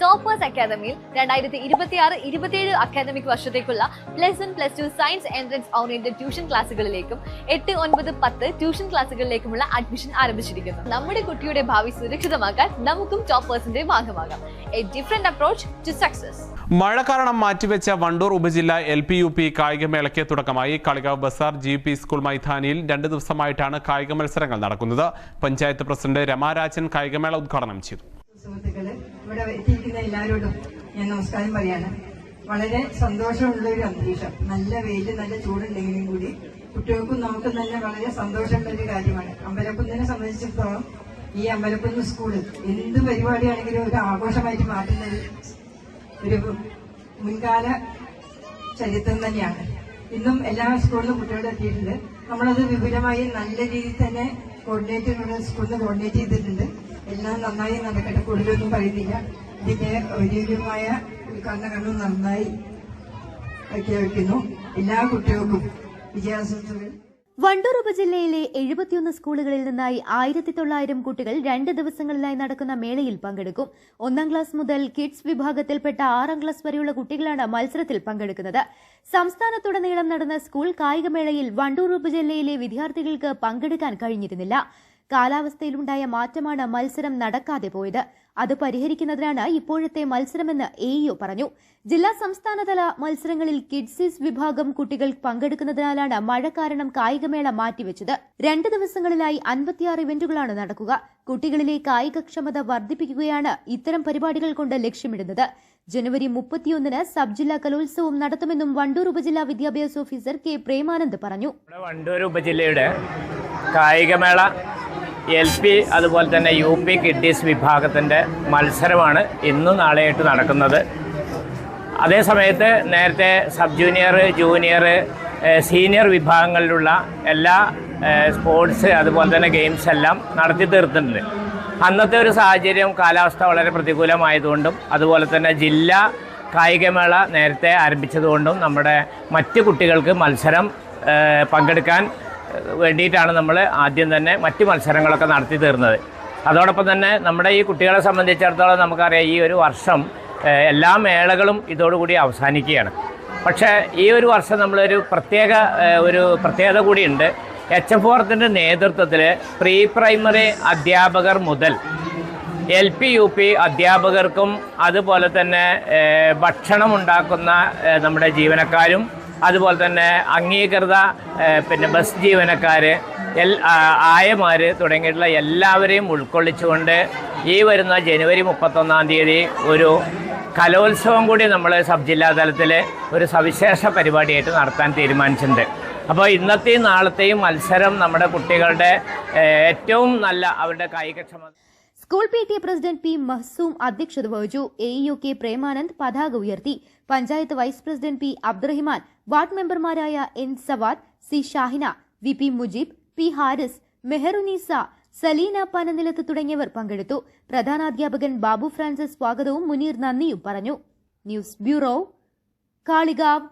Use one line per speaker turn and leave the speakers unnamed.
Toppers അക്കാദമിയിൽ 2026-27 academic വർഷത്തേക്കുള്ള +1, +2 science entrance oriented tuition ക്ലാസുകളിലേക്കും 8, 9, 10 ട്യൂഷൻ ക്ലാസുകളിലേക്കുമുള്ള അഡ്മിഷൻ ആരംഭിച്ചിരിക്കുന്നു. നമ്മുടെ കുട്ടിയുടെ ഭാവി സുരക്ഷിതമാക്കാൻ നമുക്കും ടോപ്പേഴ്സിന്റെ ഭാഗമാകാം. A different approach to success.
മഴ കാരണം മാറ്റിവെച്ച വണ്ടൂർ ഉപജില്ല LP-UP കായികമേളയ്ക്ക് തുടക്കമായി. കാളികാവ് ബസാർ GP സ്കൂൾ മൈതാനിയിൽ 2 ദിവസമായിട്ടാണ് കായിക മത്സരങ്ങൾ നടക്കുന്നത്. പഞ്ചായത്ത് പ്രസിഡന്റ് രമാരാജൻ കായികമേള ഉദ്ഘാടനം ചെയ്തു.
സുഹൃത്തുക്കളെ, ഇവിടെ എത്തിയിരിക്കുന്ന എല്ലാവരോടും ഞാൻ നമസ്കാരം പറയാണ്. വളരെ സന്തോഷമുള്ള ഒരു അന്തരീക്ഷം. നല്ല വെയിൽ, നല്ല ചൂടുണ്ടെങ്കിലും കൂടി കുട്ടികൾക്കും നമുക്കും തന്നെ വളരെ സന്തോഷമുള്ള ഒരു കാര്യമാണ്. അമ്പലക്കുന്നിനെ സംബന്ധിച്ചിടത്തോളം ഈ അമ്പലക്കുന്ന് സ്കൂള് എന്ത് പരിപാടിയാണെങ്കിലും ഒരു ആഘോഷമായിട്ട് മാറ്റുന്ന ഒരു മുൻകാല ചരിത്രം തന്നെയാണ്. ഇന്നും എല്ലാ സ്കൂളിലും കുട്ടികളും എത്തിയിട്ടുണ്ട്. നമ്മളത് വിപുലമായി നല്ല രീതിയിൽ തന്നെ സ്കൂളിൽ കോർഡിനേറ്റ് ചെയ്തിട്ടുണ്ട്. എല്ലാം നന്നായി നടക്കട്ടെ. കൂടുതലൊന്നും പറയുന്നില്ല. ഇതിന്റെ ഔദ്യോഗികമായ ഉദ്ഘാടനം നന്നായി വയ്ക്കുന്നു. എല്ലാ കുട്ടികൾക്കും വിജയാശംസകൾ.
വണ്ടൂർ ഉപജില്ലയിലെ 71 സ്കൂളുകളിൽ നിന്നായി 1900 കുട്ടികൾ 2 ദിവസങ്ങളിലായി നടക്കുന്ന മേളയിൽ പങ്കെടുക്കും. 1ാം ക്ലാസ് മുതൽ കിഡ്സ് വിഭാഗത്തിൽപ്പെട്ട 6ാം ക്ലാസ് വരെയുള്ള കുട്ടികളാണ് മത്സരത്തിൽ പങ്കെടുക്കുന്നത്. സംസ്ഥാനത്തുടനീളം നടന്ന സ്കൂൾ കായികമേളയിൽ വണ്ടൂർ ഉപജില്ലയിലെ വിദ്യാർത്ഥികൾക്ക് പങ്കെടുക്കാൻ കഴിഞ്ഞിരുന്നില്ല. കാലാവസ്ഥയിലുണ്ടായ മാറ്റമാണ് മത്സരം നടക്കാതെ പോയത്. അത് പരിഹരിക്കുന്നതിനാണ് ഇപ്പോഴത്തെ മത്സരമെന്ന് AEO പറഞ്ഞു. ജില്ലാ സംസ്ഥാനതല മത്സരങ്ങളിൽ കിഡ്സിസ് വിഭാഗം കുട്ടികൾ പങ്കെടുക്കുന്നതിനാലാണ് മഴ കാരണം കായികമേള മാറ്റിവെച്ചത്. 2 ദിവസങ്ങളിലായി 56 ഇവന്റുകളാണ് നടക്കുക. കുട്ടികളിലെ കായികക്ഷമത വർദ്ധിപ്പിക്കുകയാണ് ഇത്തരം പരിപാടികൾ കൊണ്ട് ലക്ഷ്യമിടുന്നത്. ജനുവരി 31-ന് സബ് ജില്ലാ കലോത്സവം നടത്തുമെന്നും വണ്ടൂർ ഉപജില്ലാ വിദ്യാഭ്യാസ ഓഫീസർ K. പ്രേമാനന്ദ് പറഞ്ഞു.
വണ്ടൂർ ഉപജില്ലയുടെ കായികമേള LP അതുപോലെ തന്നെ UP കിഡ്സ് വിഭാഗത്തിൻ്റെ മത്സരമാണ് ഇന്നും നാളെയായിട്ട് നടക്കുന്നത്. അതേസമയത്ത് നേരത്തെ സബ് ജൂനിയർ, ജൂനിയർ, സീനിയർ വിഭാഗങ്ങളിലുള്ള എല്ലാ സ്പോർട്സ് അതുപോലെ തന്നെ ഗെയിംസ് എല്ലാം നടത്തി തീർത്തിട്ടുണ്ട്. അന്നത്തെ ഒരു സാഹചര്യം കാലാവസ്ഥ വളരെ പ്രതികൂലമായതുകൊണ്ടും അതുപോലെ തന്നെ ജില്ലാ കായികമേള നേരത്തെ ആരംഭിച്ചതുകൊണ്ടും നമ്മുടെ മറ്റ് കുട്ടികൾക്ക് മത്സരം പങ്കെടുക്കാൻ വേണ്ടിയിട്ടാണ് നമ്മൾ ആദ്യം തന്നെ മറ്റ് മത്സരങ്ങളൊക്കെ നടത്തി തീർന്നത്. അതോടൊപ്പം തന്നെ നമ്മുടെ ഈ കുട്ടികളെ സംബന്ധിച്ചിടത്തോളം നമുക്കറിയാം, ഈ ഒരു വർഷം എല്ലാ മേളകളും ഇതോടുകൂടി അവസാനിക്കുകയാണ്. പക്ഷേ ഈ ഒരു വർഷം നമ്മളൊരു പ്രത്യേകത കൂടിയുണ്ട്. HF4 നേതൃത്വത്തിൽ പ്രീ പ്രൈമറി അധ്യാപകർ മുതൽ LP-UP അധ്യാപകർക്കും അതുപോലെ തന്നെ ഭക്ഷണം ഉണ്ടാക്കുന്ന നമ്മുടെ ജീവനക്കാരും അതുപോലെ തന്നെ അംഗീകൃത ബസ് ജീവനക്കാർ, ആയമാർ തുടങ്ങിയിട്ടുള്ള എല്ലാവരെയും ഉൾക്കൊള്ളിച്ചുകൊണ്ട് ഈ വരുന്ന ജനുവരി 31-ാം തീയതി ഒരു കലോത്സവം കൂടി നമ്മൾ സബ് ജില്ലാ തലത്തിൽ ഒരു സവിശേഷ പരിപാടിയായിട്ട് നടത്താൻ തീരുമാനിച്ചിട്ടുണ്ട്. അപ്പോൾ ഇന്നത്തെയും നാളത്തെയും മത്സരം നമ്മുടെ കുട്ടികളുടെ ഏറ്റവും നല്ല അവരുടെ കായികക്ഷമത.
School PTA president P. Mahsoom അധ്യക്ഷത വഹിച്ചു. AEO K. പ്രേമാനന്ദ് പതാക ഉയർത്തി. Panchayat vice president P. Abdurahiman, ward മെമ്പർമാരായ N. Savad, C. Shahina, VP Mujeeb, P. Haris, Meharunnisa, Saleena Pananilath തുടങ്ങിയവർ പങ്കെടുത്തു. പ്രധാനാധ്യാപകൻ ബാബു ഫ്രാൻസിസ് സ്വാഗതവും മുനീർ നന്ദിയും പറഞ്ഞു. News bureau, Kalikavu.